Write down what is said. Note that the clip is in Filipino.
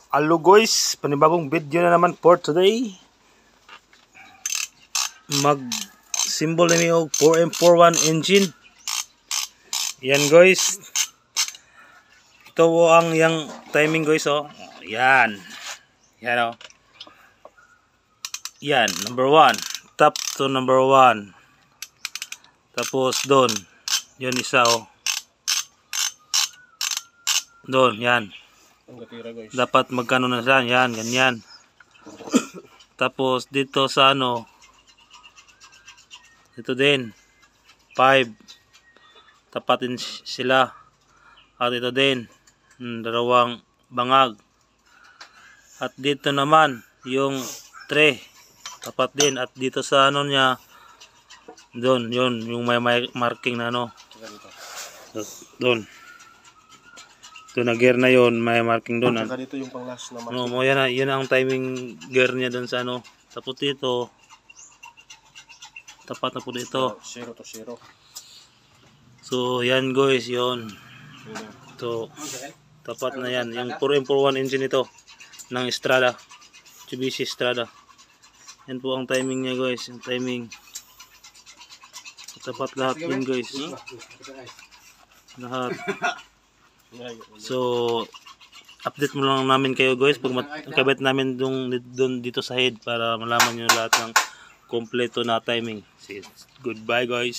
Hello guys, panibagong video na naman for today. Mag-symbol namin yung 4M41 engine. Yan guys. Ito po ang yung timing guys oh. Yan. Yan oh. Yan, number 1. Top to number 1. Tapos doon. Yun isa oh. Doon, yan. Dapat magkano na siya, yan, ganyan. Tapos dito sa ano, ito din 5, tapatin sila. At ito din dalawang bangag. At dito naman yung 3, tapat din. At dito sa ano niya, doon, yun, yung may marking na ano, doon. Ito na gear na yon, may marking doon. Saka dito yung pang last na marking. No, yan, yun ang timing gear niya doon sa ano. Tapos dito, tapat na po dito. 0 to 0. So, yan guys, yun. Ito, tapat na yan. Yung 4M41 engine ito, ng Strada. Mitsubishi Strada. Yan po ang timing niya guys, yung timing. Tapat lahat yun guys. Lahat. So, update mo lang namin kayo guys pag makabit namin doon dito sa head para malaman nyo lahat ng kompleto na timing. Goodbye guys.